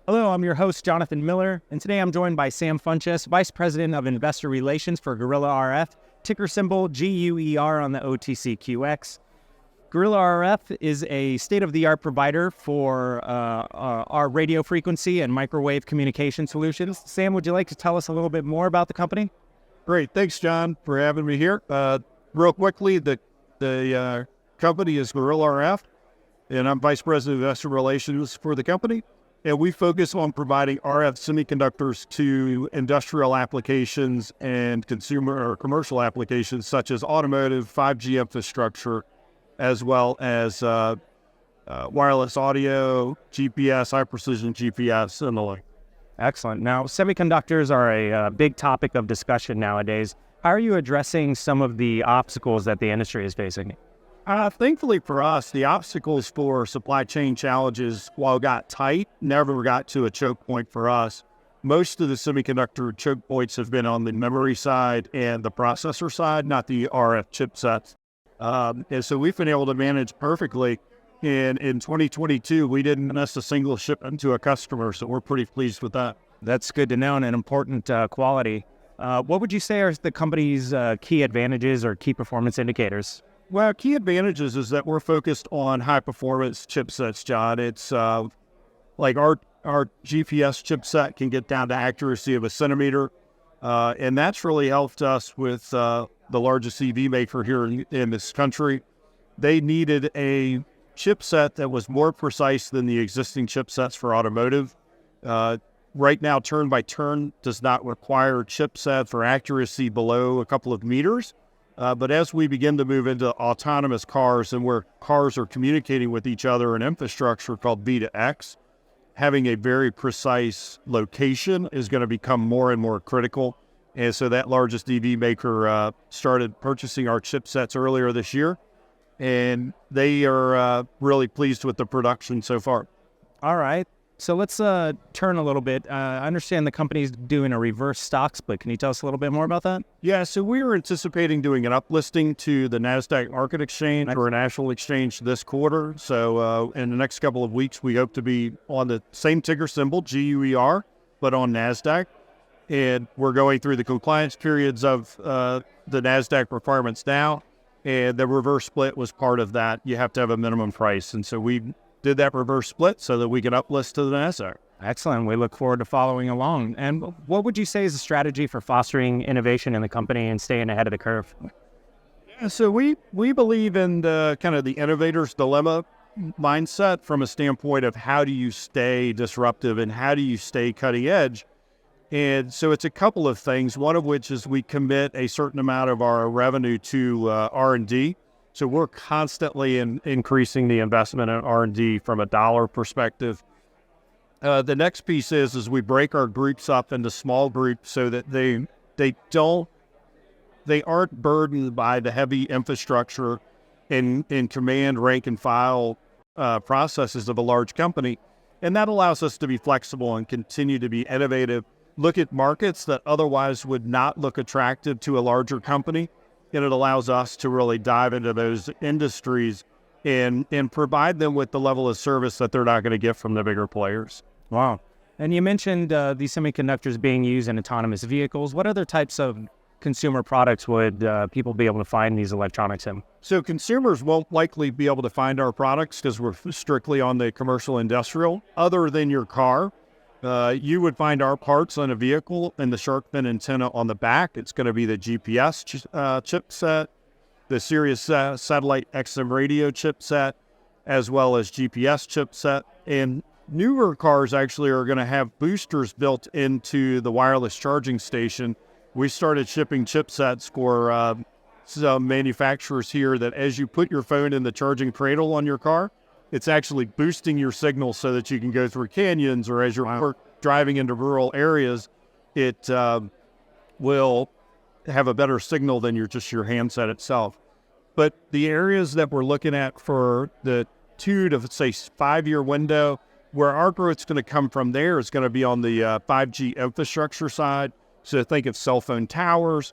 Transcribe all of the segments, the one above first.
Hello, I'm your host, Jonathan Miller, and today I'm joined by Sam Funchess, Vice President of Investor Relations for Guerrilla RF, ticker symbol GUER on the OTCQX. Guerrilla RF is a state-of-the-art provider for our radio frequency and microwave communication solutions. Sam, would you like to tell us a little bit more about the company? Great. Thanks, John, for having me here. Real quickly, the company is Guerrilla RF, and I'm Vice President of Investor Relations for the company. And we focus on providing RF semiconductors to industrial applications and consumer or commercial applications such as automotive, 5G infrastructure, as well as wireless audio, GPS, high-precision GPS, and the like. Excellent. Now, semiconductors are a big topic of discussion nowadays. How are you addressing some of the obstacles that the industry is facing? Thankfully for us, the obstacles for supply chain challenges, while got tight, never got to a choke point for us. Most of the semiconductor choke points have been on the memory side and the processor side, not the RF chipsets. And so we've been able to manage perfectly. And in 2022, we didn't miss a single shipment to a customer, so we're pretty pleased with that. That's good to know and an important quality. What would you say are the company's key advantages or key performance indicators? Well, key advantages is that we're focused on high-performance chipsets, John. It's like our GPS chipset can get down to accuracy of a centimeter, and that's really helped us with the largest EV maker here in this country. They needed a chipset that was more precise than the existing chipsets for automotive. Right now, turn by turn does not require chipset for accuracy below a couple of meters. But as we begin to move into autonomous cars and where cars are communicating with each other in infrastructure called V2X, having a very precise location is going to become more and more critical. And so that largest EV maker started purchasing our chipsets earlier this year, and they are really pleased with the production so far. All right. So let's turn a little bit. I understand the company's doing a reverse stock split. Can you tell us a little bit more about that? Yeah, so we are anticipating doing an uplisting to the NASDAQ market exchange or a national exchange this quarter. So in the next couple of weeks, we hope to be on the same ticker symbol, GUER, but on NASDAQ. And we're going through the compliance periods of the NASDAQ requirements now. And the reverse split was part of that. You have to have a minimum price. And so we did that reverse split so that we can uplist to the NASDAQ. Excellent. We look forward to following along. And what would you say is a strategy for fostering innovation in the company and staying ahead of the curve? Yeah, so we believe in the kind of the innovator's dilemma mindset from a standpoint of how do you stay disruptive and how do you stay cutting edge. And so it's a couple of things, one of which is we commit a certain amount of our revenue to R&D. So we're constantly increasing the investment in R&D from a dollar perspective. The next piece is we break our groups up into small groups so that they aren't burdened by the heavy infrastructure in command, rank, and file processes of a large company. And that allows us to be flexible and continue to be innovative, look at markets that otherwise would not look attractive to a larger company. And it allows us to really dive into those industries and provide them with the level of service that they're not going to get from the bigger players. Wow. And you mentioned these semiconductors being used in autonomous vehicles. What other types of consumer products would people be able to find these electronics in? So consumers won't likely be able to find our products because we're strictly on the commercial industrial. Other than your car, you would find our parts on a vehicle and the shark fin antenna on the back. It's going to be the GPS chipset, the Sirius satellite XM radio chipset, as well as GPS chipset. And newer cars actually are going to have boosters built into the wireless charging station. We started shipping chipsets for some manufacturers here that as you put your phone in the charging cradle on your car, it's actually boosting your signal so that you can go through canyons, or as you're driving into rural areas, it will have a better signal than your handset itself. But the areas that we're looking at for the 2 to say 5 year window, where our growth's going to come from there is going to be on the 5G infrastructure side. So think of cell phone towers.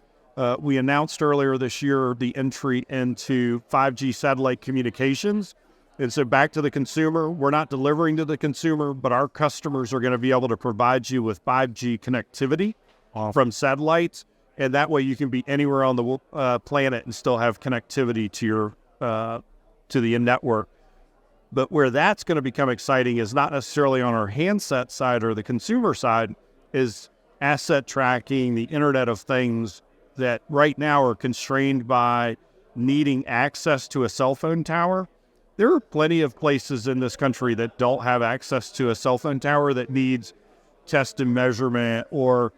We announced earlier this year the entry into 5G satellite communications. And so back to the consumer, we're not delivering to the consumer, but our customers are going to be able to provide you with 5G connectivity from satellites. And that way you can be anywhere on the planet and still have connectivity to your to the network. But where that's going to become exciting is not necessarily on our handset side or the consumer side, is asset tracking, the Internet of Things that right now are constrained by needing access to a cell phone tower. There are plenty of places in this country that don't have access to a cell phone tower that needs test and measurement, or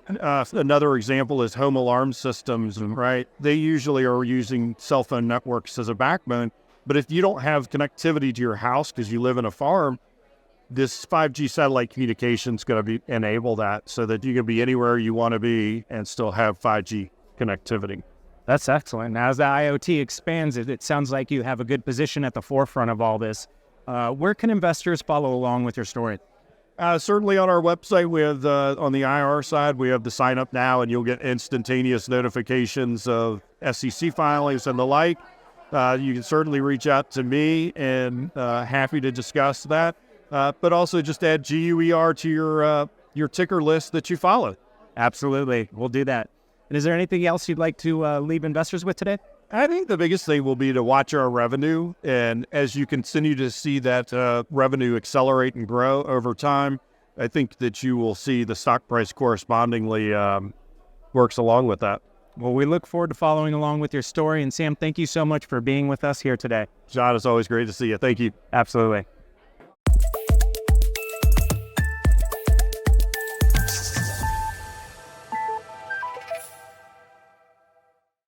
another example is home alarm systems, right? They usually are using cell phone networks as a backbone. But if you don't have connectivity to your house because you live in a farm, this 5G satellite communication is going to enable that so that you can be anywhere you want to be and still have 5G connectivity. That's excellent. Now, as the IoT expands, it sounds like you have a good position at the forefront of all this. Where can investors follow along with your story? Certainly on our website, we have on the IR side, we have the sign up now, and you'll get instantaneous notifications of SEC filings and the like. You can certainly reach out to me, and happy to discuss that. But also just add GUER to your ticker list that you follow. Absolutely. We'll do that. And is there anything else you'd like to leave investors with today? I think the biggest thing will be to watch our revenue. And as you continue to see that revenue accelerate and grow over time, I think that you will see the stock price correspondingly works along with that. Well, we look forward to following along with your story. And Sam, thank you so much for being with us here today. John, it's always great to see you. Thank you. Absolutely.